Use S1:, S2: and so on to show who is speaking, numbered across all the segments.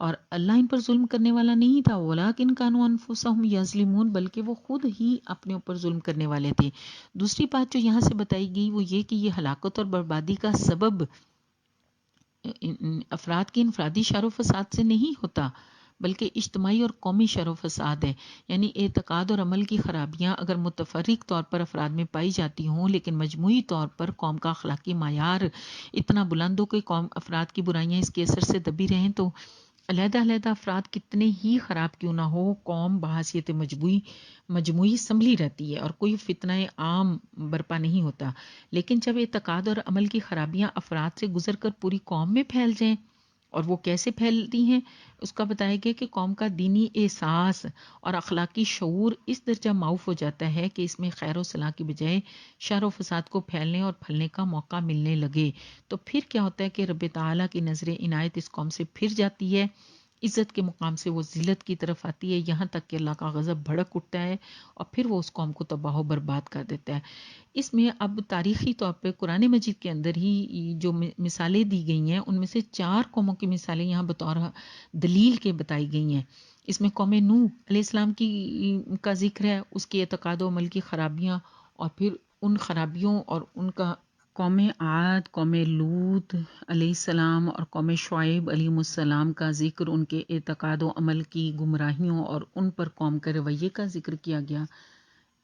S1: اور اللہ ان پر ظلم کرنے والا نہیں تھا، وَلَٰكِن كَانُوا أَنفُسَهُمْ يَظْلِمُونَ، بلکہ وہ خود ہی اپنے اوپر ظلم کرنے والے تھے۔ دوسری بات جو یہاں سے بتائی گئی وہ یہ کہ یہ ہلاکت اور بربادی کا سبب افراد کے انفرادی شر و فساد سے نہیں ہوتا، بلکہ اجتماعی اور قومی شر و فساد ہے۔ یعنی اعتقاد اور عمل کی خرابیاں اگر متفرق طور پر افراد میں پائی جاتی ہوں، لیکن مجموعی طور پر قوم کا اخلاقی معیار اتنا بلند ہو کہ قوم افراد کی برائیاں اس کے اثر سے دبی رہیں، تو علیحدہ علیحدہ افراد کتنے ہی خراب کیوں نہ ہو، قوم بحیثیت مجموعی سنبھلی رہتی ہے اور کوئی فتنہ عام برپا نہیں ہوتا۔ لیکن جب اعتقاد اور عمل کی خرابیاں افراد سے گزر کر پوری قوم میں پھیل جائیں، اور وہ کیسے پھیلتی ہیں اس کا بتایا گیا کہ قوم کا دینی احساس اور اخلاقی شعور اس درجہ معاف ہو جاتا ہے کہ اس میں خیر و صلاح کی بجائے شر و فساد کو پھیلنے اور پھلنے کا موقع ملنے لگے، تو پھر کیا ہوتا ہے کہ رب تعالیٰ کی نظر عنایت اس قوم سے پھر جاتی ہے، عزت کے مقام سے وہ ذلت کی طرف آتی ہے، یہاں تک کہ اللہ کا غضب بھڑک اٹھتا ہے اور پھر وہ اس قوم کو تباہ و برباد کر دیتا ہے۔ اس میں اب تاریخی طور پہ قرآن مجید کے اندر ہی جو مثالیں دی گئی ہیں ان میں سے 4 قوموں کی مثالیں یہاں بطور دلیل کے بتائی گئی ہیں۔ اس میں قوم نوح علیہ السلام کا ذکر ہے، اس کے اعتقاد و عمل کی خرابیاں اور پھر ان خرابیوں اور ان کا قوم عاد، قوم لوط علیہ السلام اور قوم شعیب علیہ السلام کا ذکر، ان کے اعتقاد و عمل کی گمراہیوں اور ان پر قوم کے رویے کا ذکر کیا گیا۔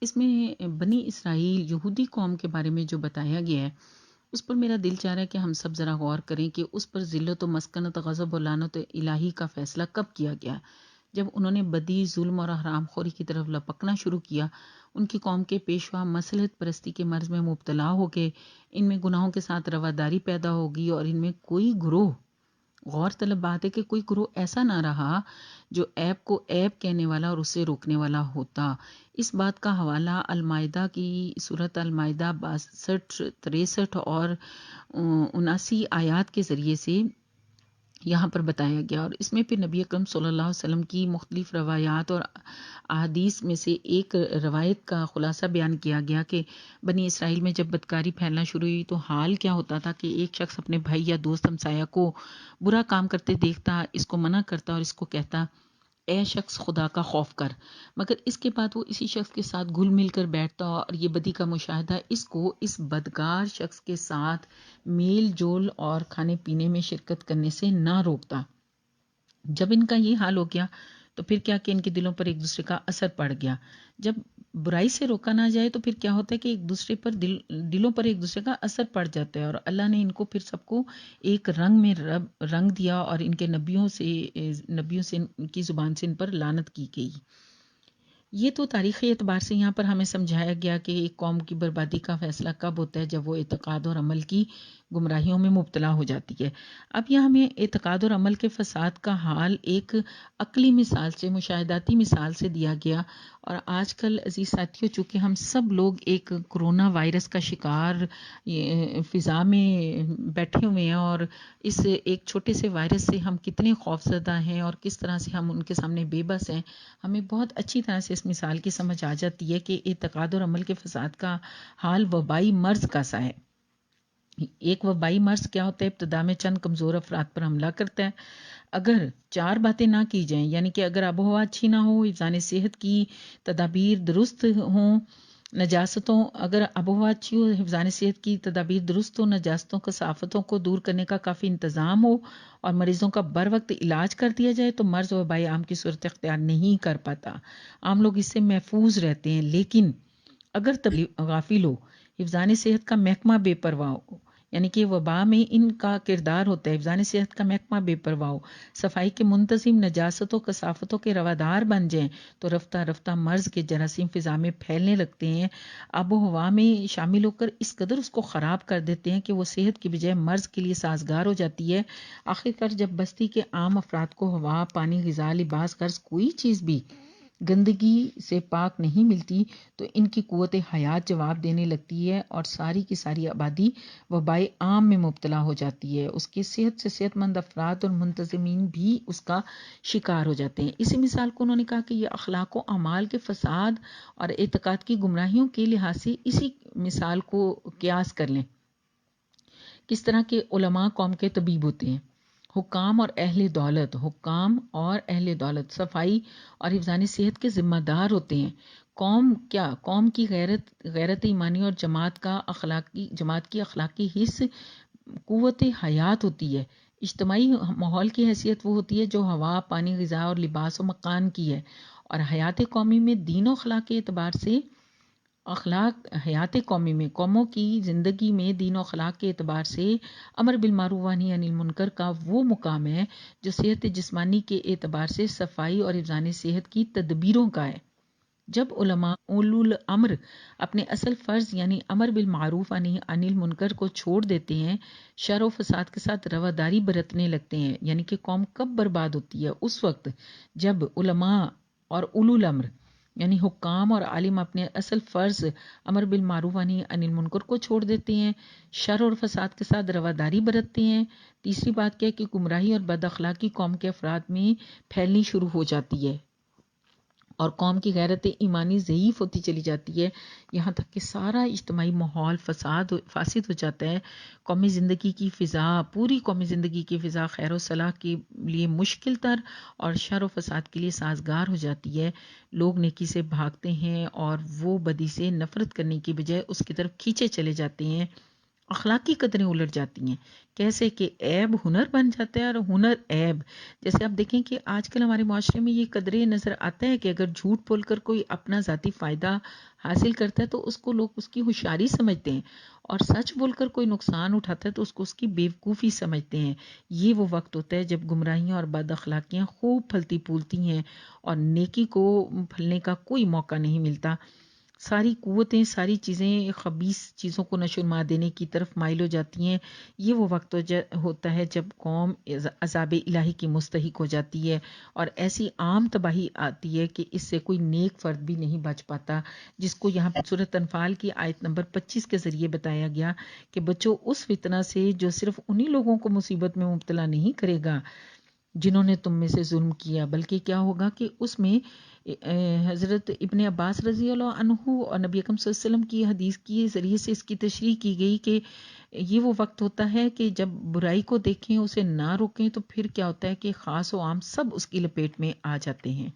S1: اس میں بنی اسرائیل یہودی قوم کے بارے میں جو بتایا گیا ہے اس پر میرا دل چاہ رہا ہے کہ ہم سب ذرا غور کریں کہ اس پر ذلت و مسکنت، غضب و لعنت الہی کا فیصلہ کب کیا گیا؟ جب انہوں نے بدی، ظلم اور حرام خوری کی طرف لپکنا شروع کیا، ان کی قوم کے پیشوا مصلحت پرستی کے مرض میں مبتلا ہو گئے، ان میں گناہوں کے ساتھ رواداری پیدا ہوگی اور ان میں کوئی گروہ، غور طلب بات ہے کہ کوئی گروہ ایسا نہ رہا جو عیب کو عیب کہنے والا اور اسے روکنے والا ہوتا۔ اس بات کا حوالہ المائدہ کی سورۃ المائدہ 62، 63 اور 79 آیات کے ذریعے سے یہاں پر بتایا گیا، اور اس میں پھر نبی اکرم صلی اللہ علیہ وسلم کی مختلف روایات اور احادیث میں سے ایک روایت کا خلاصہ بیان کیا گیا کہ بنی اسرائیل میں جب بدکاری پھیلنا شروع ہوئی تو حال کیا ہوتا تھا کہ ایک شخص اپنے بھائی یا دوست ہمسایہ کو برا کام کرتے دیکھتا، اس کو منع کرتا اور اس کو کہتا اے شخص خدا کا خوف کر، مگر اس کے بعد وہ اسی شخص کے ساتھ گھل مل کر بیٹھتا اور یہ بدی کا مشاہدہ اس کو اس بدکار شخص کے ساتھ میل جول اور کھانے پینے میں شرکت کرنے سے نہ روکتا۔ جب ان کا یہ حال ہو گیا تو پھر کیا کہ ان کے دلوں پر ایک دوسرے کا اثر پڑ گیا۔ جب برائی سے روکا نہ جائے تو پھر کیا ہوتا ہے کہ ایک دوسرے پر دلوں پر ایک دوسرے کا اثر پڑ جاتا ہے، اور اللہ نے ان کو پھر سب کو ایک رنگ میں رنگ دیا اور ان کے نبیوں سے ان کی زبان سے ان پر لعنت کی گئی۔ یہ تو تاریخی اعتبار سے یہاں پر ہمیں سمجھایا گیا کہ ایک قوم کی بربادی کا فیصلہ کب ہوتا ہے، جب وہ اعتقاد اور عمل کی گمراہیوں میں مبتلا ہو جاتی ہے۔ اب یہاں ہمیں اعتقاد اور عمل کے فساد کا حال ایک عقلی مثال سے، مشاہداتی مثال سے دیا گیا، اور آج کل عزیز ساتھیوں چونکہ ہم سب لوگ ایک کرونا وائرس کا شکار فضا میں بیٹھے ہوئے ہیں، اور اس ایک چھوٹے سے وائرس سے ہم کتنے خوفزدہ ہیں اور کس طرح سے ہم ان کے سامنے بے بس ہیں، ہمیں بہت اچھی طرح سے اس مثال کی سمجھ آ جاتی ہے کہ اعتقاد اور عمل کے فساد کا حال وبائی مرض کا سا ہے۔ ایک وبائی مرض کیا ہوتا ہے؟ ابتدا میں چند کمزور افراد پر حملہ کرتا ہے۔ اگر 4 باتیں نہ کی جائیں، یعنی کہ اگر آب و ہوا اچھی نہ ہو، حفظان صحت کی تدابیر درست ہوں، اگر آب و ہوا اچھی ہو، حفظان صحت کی تدابیر درست ہو، نجاستوں کثافتوں کو دور کرنے کا کافی انتظام ہو اور مریضوں کا بر وقت علاج کر دیا جائے تو مرض وبائی عام کی صورت اختیار نہیں کر پاتا، عام لوگ اس سے محفوظ رہتے ہیں۔ لیکن اگر غافل ہو، حفظان صحت کا محکمہ بے پرواہ ہو، یعنی کہ وبا میں ان کا کردار ہوتا ہے، حفظان صحت کا محکمہ بے پرواہ ہو، صفائی کے منتظم، نجاستوں کثافتوں کے روادار بن جائیں تو رفتہ رفتہ مرض کے جراثیم فضا میں پھیلنے لگتے ہیں، آب و ہوا میں شامل ہو کر اس قدر اس کو خراب کر دیتے ہیں کہ وہ صحت کی بجائے مرض کے لیے سازگار ہو جاتی ہے۔ آخرکار جب بستی کے عام افراد کو ہوا، پانی، غذا، لباس، غرض کوئی چیز بھی گندگی سے پاک نہیں ملتی تو ان کی قوت حیات جواب دینے لگتی ہے اور ساری کی ساری آبادی وبائی عام میں مبتلا ہو جاتی ہے، اس کے صحت سے صحت مند افراد اور منتظمین بھی اس کا شکار ہو جاتے ہیں۔ اسی مثال کو انہوں نے کہا کہ یہ اخلاق و اعمال کے فساد اور اعتقاد کی گمراہیوں کے لحاظ سے اسی مثال کو قیاس کر لیں۔ کس طرح کے علماء قوم کے طبیب ہوتے ہیں، حکام اور اہل دولت صفائی اور حفظان صحت کے ذمہ دار ہوتے ہیں۔ قوم کی غیرت ایمانی اور جماعت کی اخلاقی حص قوت حیات ہوتی ہے۔ اجتماعی ماحول کی حیثیت وہ ہوتی ہے جو ہوا، پانی، غذا اور لباس و مکان کی ہے، اور حیات قومی میں دین و اخلاق کے اعتبار سے قوموں کی زندگی میں دین و اخلاق کے اعتبار سے امر بالمعروف و نہی عن المنکر کا وہ مقام ہے جو صحت جسمانی کے اعتبار سے صفائی اور حفظان صحت کی تدبیروں کا ہے۔ جب علماء اولو الامر اپنے اصل فرض یعنی امر بالمعروف و نہی عن المنکر کو چھوڑ دیتے ہیں، شر و فساد کے ساتھ رواداری برتنے لگتے ہیں، یعنی کہ قوم کب برباد ہوتی ہے؟ اس وقت جب علماء اور اولو الامر یعنی حکام اور عالم اپنے اصل فرض امر بالمعروف و نہی عن المنکر کو چھوڑ دیتے ہیں، شر اور فساد کے ساتھ رواداری برتتے ہیں۔ تیسری بات کیا ہے کہ گمراہی اور بد اخلاقی قوم کے افراد میں پھیلنی شروع ہو جاتی ہے اور قوم کی غیرت ایمانی ضعیف ہوتی چلی جاتی ہے، یہاں تک کہ سارا اجتماعی ماحول فاسد ہو جاتا ہے۔ پوری قومی زندگی کی فضا خیر و صلاح کے لیے مشکل تر اور شر و فساد کے لیے سازگار ہو جاتی ہے۔ لوگ نیکی سے بھاگتے ہیں اور وہ بدی سے نفرت کرنے کی بجائے اس کی طرف کھینچے چلے جاتے ہیں۔ اخلاقی قدریں الٹ جاتی ہیں، کیسے کہ عیب ہنر بن جاتا ہے اور ہنر عیب۔ جیسے آپ دیکھیں کہ آج کل ہمارے معاشرے میں یہ قدریں نظر آتا ہے کہ اگر جھوٹ بول کر کوئی اپنا ذاتی فائدہ حاصل کرتا ہے تو اس کو لوگ اس کی ہوشیاری سمجھتے ہیں، اور سچ بول کر کوئی نقصان اٹھاتا ہے تو اس کی بیوقوفی سمجھتے ہیں۔ یہ وہ وقت ہوتا ہے جب گمراہیاں اور بد اخلاقیاں خوب پھلتی پھولتی ہیں اور نیکی کو پھلنے کا کوئی موقع نہیں ملتا۔ ساری قوتیں، ساری چیزیں خبیث چیزوں کو نشو و نما دینے کی طرف مائل ہو جاتی ہیں۔ یہ وہ وقت ہوتا ہے جب قوم عذاب الہی کی مستحق ہو جاتی ہے اور ایسی عام تباہی آتی ہے کہ اس سے کوئی نیک فرد بھی نہیں بچ پاتا، جس کو یہاں پر سورۃ انفال کی آیت نمبر 25 کے ذریعے بتایا گیا کہ بچوں اس فتنہ سے جو صرف انہی لوگوں کو مصیبت میں مبتلا نہیں کرے گا جنہوں نے تم میں سے ظلم کیا، بلکہ کیا ہوگا کہ اس میں حضرت ابن عباس رضی اللہ عنہ اور نبی اکرم صلی اللہ علیہ وسلم کی حدیث کے ذریعے سے اس کی تشریح کی گئی کہ یہ وہ وقت ہوتا ہے کہ جب برائی کو دیکھیں، اسے نہ روکیں، تو پھر کیا ہوتا ہے کہ خاص و عام سب اس کی لپیٹ میں آ جاتے ہیں۔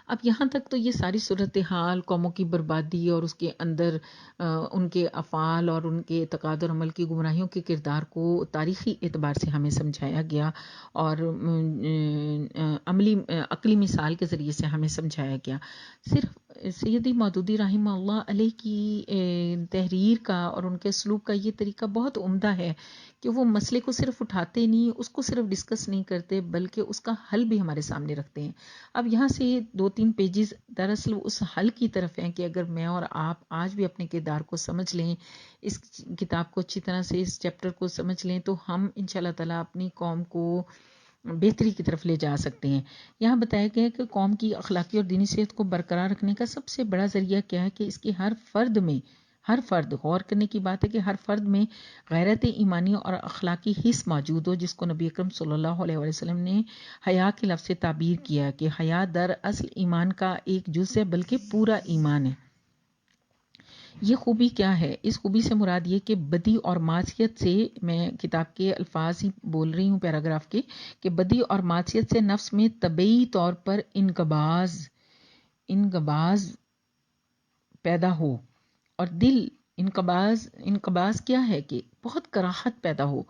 S1: اب یہاں تک تو یہ ساری صورتحال قوموں کی بربادی اور اس کے اندر ان کے افعال اور ان کے اعتقاد اور عمل کی گمراہیوں کے کردار کو تاریخی اعتبار سے ہمیں سمجھایا گیا اور عقلی مثال کے ذریعے سے ہمیں سمجھایا گیا۔ صرف سیدی مودودی رحمہ اللہ علیہ کی تحریر کا اور ان کے سلوک کا یہ طریقہ بہت عمدہ ہے کہ وہ مسئلے کو صرف اٹھاتے نہیں، اس کو صرف ڈسکس نہیں کرتے، بلکہ اس کا حل بھی ہمارے سامنے رکھتے ہیں۔ اب یہاں سے 2-3 پیجز دراصل اس حل کی طرف ہیں کہ اگر میں اور آپ آج بھی اپنے کردار کو سمجھ لیں، اس کتاب کو اچھی طرح سے، اس چیپٹر کو سمجھ لیں، تو ہم انشاءاللہ تعالی اپنی قوم کو بہتری کی طرف لے جا سکتے ہیں۔ یہاں بتایا گیا ہے کہ قوم کی اخلاقی اور دینی صحت کو برقرار رکھنے کا سب سے بڑا ذریعہ کیا ہے کہ اس کی ہر فرد غور کرنے کی بات ہے کہ ہر فرد میں غیرت ایمانی اور اخلاقی حص موجود ہو، جس کو نبی اکرم صلی اللہ علیہ وسلم نے حیا کے لفظ سے تعبیر کیا کہ حیا در اصل ایمان کا ایک جز ہے بلکہ پورا ایمان ہے۔ یہ خوبی کیا ہے؟ اس خوبی سے مراد یہ کہ بدی اور معصیت سے، میں کتاب کے الفاظ ہی بول رہی ہوں پیراگراف کے، کہ بدی اور معصیت سے نفس میں طبعی طور پر انقباض پیدا ہو، اور دل انقباض کیا ہے کہ بہت کراہت پیدا ہو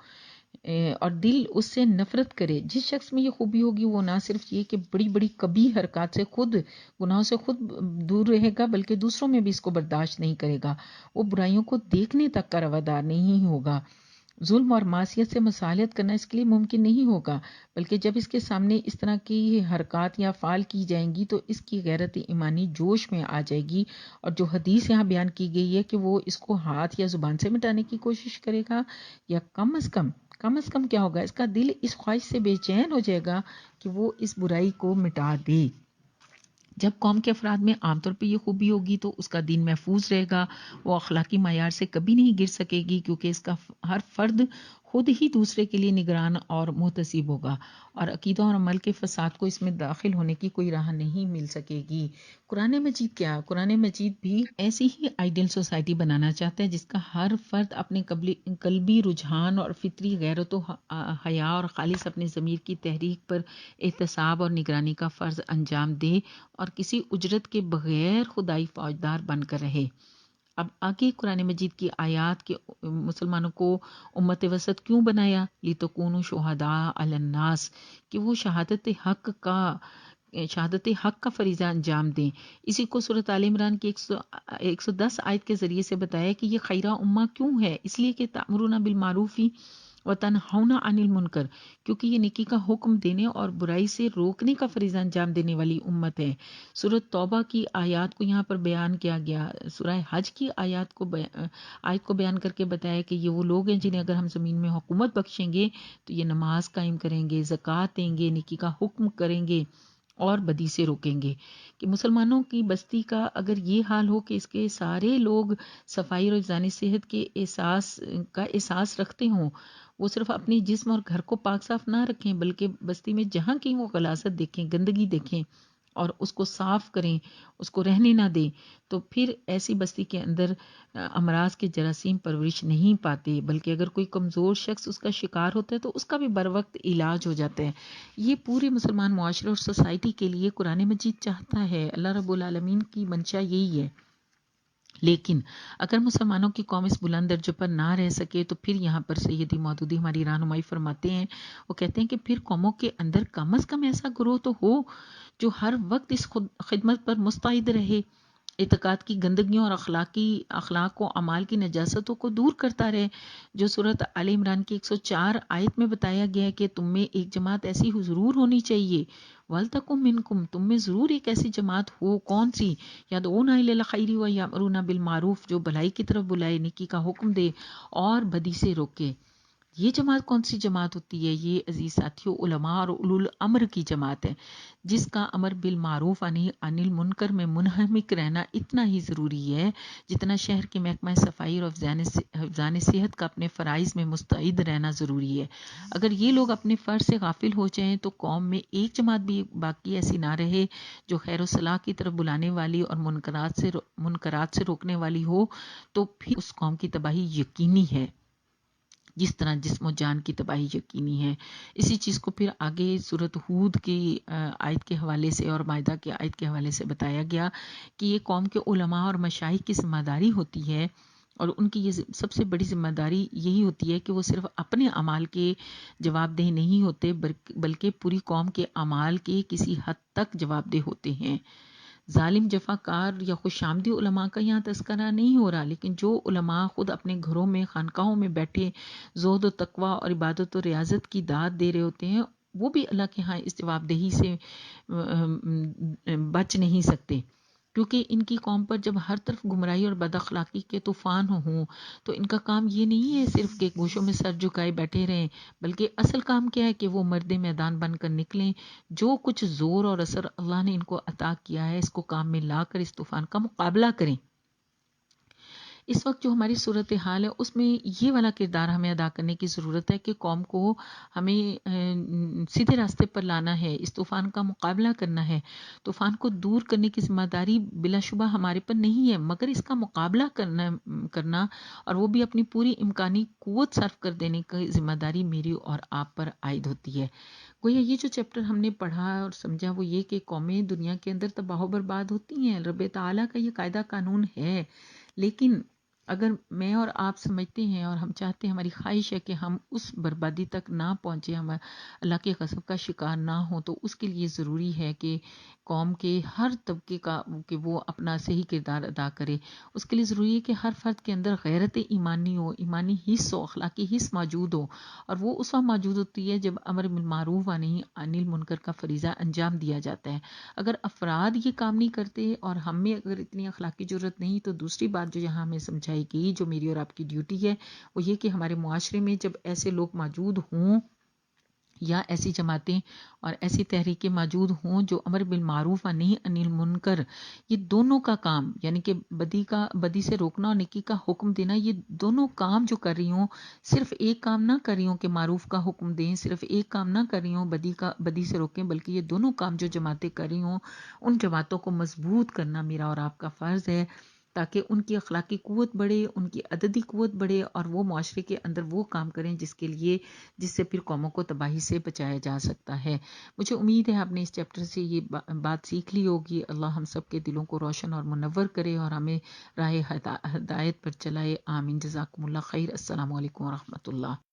S1: اور دل اس سے نفرت کرے۔ جس شخص میں یہ خوبی ہوگی وہ نہ صرف یہ کہ بڑی بڑی قبیح حرکات سے گناہوں سے خود دور رہے گا، بلکہ دوسروں میں بھی اس کو برداشت نہیں کرے گا، وہ برائیوں کو دیکھنے تک کا روادار نہیں ہوگا۔ ظلم اور معصیت سے مصالحت کرنا اس کے لیے ممکن نہیں ہوگا، بلکہ جب اس کے سامنے اس طرح کی حرکات یا افعال کی جائیں گی تو اس کی غیرت ایمانی جوش میں آ جائے گی، اور جو حدیث یہاں بیان کی گئی ہے کہ وہ اس کو ہاتھ یا زبان سے مٹانے کی کوشش کرے گا، یا کم از کم کیا ہوگا، اس کا دل اس خواہش سے بے چین ہو جائے گا کہ وہ اس برائی کو مٹا دے۔ جب قوم کے افراد میں عام طور پہ یہ خوبی ہوگی تو اس کا دین محفوظ رہے گا، وہ اخلاقی معیار سے کبھی نہیں گر سکے گی، کیونکہ اس کا ہر فرد خود ہی دوسرے کے لیے نگران اور محتسب ہوگا، اور عقیدہ اور عمل کے فساد کو اس میں داخل ہونے کی کوئی راہ نہیں مل سکے گی۔ قرآن مجید کیا؟ قرآن مجید بھی ایسی ہی آئیڈیل سوسائٹی بنانا چاہتا ہے جس کا ہر فرد اپنے قلبی رجحان اور فطری غیرت و حیا اور خالص اپنے ضمیر کی تحریک پر احتساب اور نگرانی کا فرض انجام دے اور کسی اجرت کے بغیر خدائی فوجدار بن کر رہے۔ اب آگے قرآن مجید کی آیات کے مسلمانوں کو امت وسط کیوں بنایا؟ لِتَكُونُوا شُهَدَاءَ عَلَى النَّاسِ، کہ وہ شہادت حق کا فریضہ انجام دیں۔ اسی کو سورۃ آل عمران کی 110 آیت کے ذریعے سے بتایا کہ یہ خیرہ امہ کیوں ہے؟ اس لیے کہ تأمرون بالمعروف وتنہون عن المنکر، کیونکہ یہ نیکی کا حکم دینے اور برائی سے روکنے کا فریضہ انجام دینے والی امت ہے۔ سورۃ توبہ کی آیات کو یہاں پر بیان کیا گیا۔ سورہ حج کی آیت کو بیان کر کے بتایا کہ یہ وہ لوگ ہیں جنہیں اگر ہم زمین میں حکومت بخشیں گے تو یہ نماز قائم کریں گے، زکوٰۃ دیں گے، نیکی کا حکم کریں گے اور بدی سے روکیں گے۔ کہ مسلمانوں کی بستی کا اگر یہ حال ہو کہ اس کے سارے لوگ صفائی اور حفظان صحت کے احساس رکھتے ہوں، وہ صرف اپنی جسم اور گھر کو پاک صاف نہ رکھیں بلکہ بستی میں جہاں کہیں وہ غلاظت دیکھیں، گندگی دیکھیں اور اس کو صاف کریں، اس کو رہنے نہ دیں، تو پھر ایسی بستی کے اندر امراض کے جراثیم پرورش نہیں پاتے، بلکہ اگر کوئی کمزور شخص اس کا شکار ہوتا ہے تو اس کا بھی بر وقت علاج ہو جاتا ہے۔ یہ پورے مسلمان معاشرے اور سوسائٹی کے لیے قرآن مجید چاہتا ہے۔ اللہ رب العالمین کی منشا یہی ہے۔ لیکن اگر مسلمانوں کی قوم اس بلند درجے پر نہ رہ سکے تو پھر یہاں پر سیدی مودودی ہماری رہنمائی فرماتے ہیں، وہ کہتے ہیں کہ پھر قوموں کے اندر کم از کم ایسا گروہ تو ہو جو ہر وقت اس خدمت پر مستعد رہے، اعتقاد کی گندگیوں اور اخلاق و اعمال کی نجاستوں کو دور کرتا رہے، جو سورۃ آل عمران کی 104 آیت میں بتایا گیا ہے کہ تم میں ایک جماعت ایسی ضرور ہونی چاہیے، وَلْتَكُن مِّنكُم، تم میں ضرور ایک ایسی جماعت ہو، کون سی؟ یدعون الی الخیر ویأمرون بالمعروف، جو بھلائی کی طرف بلائے، نیکی کا حکم دے اور بدی سے روکے۔ یہ جماعت کون سی جماعت ہوتی ہے؟ یہ عزیز ساتھیوں علماء اور اولو الامر کی جماعت ہے، جس کا امر بالمعروف عن المنکر میں منہمک رہنا اتنا ہی ضروری ہے جتنا شہر کے محکمہ صفائی اور حفظان صحت کا اپنے فرائض میں مستعد رہنا ضروری ہے۔ اگر یہ لوگ اپنے فرض سے غافل ہو جائیں تو قوم میں ایک جماعت بھی باقی ایسی نہ رہے جو خیر و صلاح کی طرف بلانے والی اور منکرات سے روکنے والی ہو، تو پھر اس قوم کی تباہی یقینی ہے، جس طرح جسم و جان کی تباہی یقینی ہے۔ اسی چیز کو پھر آگے سورۃ ہود کی آیت کے حوالے سے اور مائدہ کی آیت کے حوالے سے بتایا گیا کہ یہ قوم کے علماء اور مشائخ کی ذمہ داری ہوتی ہے، اور ان کی یہ سب سے بڑی ذمہ داری یہی ہوتی ہے کہ وہ صرف اپنے اعمال کے جواب دہ نہیں ہوتے بلکہ پوری قوم کے اعمال کے کسی حد تک جواب دہ ہوتے ہیں۔ ظالم جفاکار یا خوش آمدی علماء کا یہاں تذکرہ نہیں ہو رہا، لیکن جو علماء خود اپنے گھروں میں خانقاہوں میں بیٹھے زہد و تقوی اور عبادت و ریاضت کی داد دے رہے ہوتے ہیں، وہ بھی اللہ کے ہاں اس جواب دہی سے بچ نہیں سکتے، کیونکہ ان کی قوم پر جب ہر طرف گمراہی اور بد اخلاقی کے طوفان ہوں تو ان کا کام یہ نہیں ہے صرف کہ گوشوں میں سر جھکائے بیٹھے رہیں، بلکہ اصل کام کیا ہے کہ وہ مرد میدان بن کر نکلیں، جو کچھ زور اور اثر اللہ نے ان کو عطا کیا ہے اس کو کام میں لا کر اس طوفان کا مقابلہ کریں۔ اس وقت جو ہماری صورتحال ہے اس میں یہ والا کردار ہمیں ادا کرنے کی ضرورت ہے کہ قوم کو ہمیں سیدھے راستے پر لانا ہے، اس طوفان کا مقابلہ کرنا ہے۔ طوفان کو دور کرنے کی ذمہ داری بلا شبہ ہمارے پر نہیں ہے، مگر اس کا مقابلہ کرنا اور وہ بھی اپنی پوری امکانی قوت صرف کر دینے کی ذمہ داری میری اور آپ پر عائد ہوتی ہے۔ گویا یہ جو چیپٹر ہم نے پڑھا اور سمجھا وہ یہ کہ قومیں دنیا کے اندر تباہ و برباد ہوتی ہیں، رب تعالیٰ کا یہ قاعدہ قانون ہے، لیکن اگر میں اور آپ سمجھتے ہیں اور ہم چاہتے ہیں، ہماری خواہش ہے کہ ہم اس بربادی تک نہ پہنچے، ہم اللہ کے غضب کا شکار نہ ہوں، تو اس کے لیے ضروری ہے کہ قوم کے ہر طبقے کا کہ وہ اپنا صحیح کردار ادا کرے۔ اس کے لیے ضروری ہے کہ ہر فرد کے اندر غیرت ایمانی ہو، ایمانی حس ہو، اخلاقی حس موجود ہو، اور وہ اس وقت موجود ہوتی ہے جب امر بالمعروف و نہی عن المنکر کا فریضہ انجام دیا جاتا ہے۔ اگر افراد یہ کام نہیں کرتے اور ہم میں اگر اتنی اخلاقی جرات نہیں، تو دوسری بات جو یہاں ہمیں سمجھائی گئی، جو میری اور آپ کی ڈیوٹی ہے، وہ یہ کہ ہمارے معاشرے میں جب ایسے لوگ موجود ہوں یا ایسی جماعتیں اور ایسی تحریکیں موجود ہوں جو امر بالمعروف و نہی عن المنکر، یہ دونوں کا کام، یعنی کہ بدی سے روکنا اور نیکی کا حکم دینا، یہ دونوں کام جو کر رہی ہوں، صرف ایک کام نہ کر رہی ہوں کہ معروف کا حکم دیں، صرف ایک کام نہ کر رہی ہوں بدی سے روکیں، بلکہ یہ دونوں کام جو جماعتیں کر رہی ہوں ان جماعتوں کو مضبوط کرنا میرا اور آپ کا فرض ہے، تاکہ ان کی اخلاقی قوت بڑھے، ان کی عددی قوت بڑھے، اور وہ معاشرے کے اندر وہ کام کریں جس سے پھر قوموں کو تباہی سے بچایا جا سکتا ہے۔ مجھے امید ہے آپ نے اس چیپٹر سے یہ بات سیکھ لی ہوگی۔ اللہ ہم سب کے دلوں کو روشن اور منور کرے اور ہمیں راہ ہدایت پر چلائے، آمین۔ جزاکم اللہ خیر۔ السلام علیکم ورحمۃ اللہ۔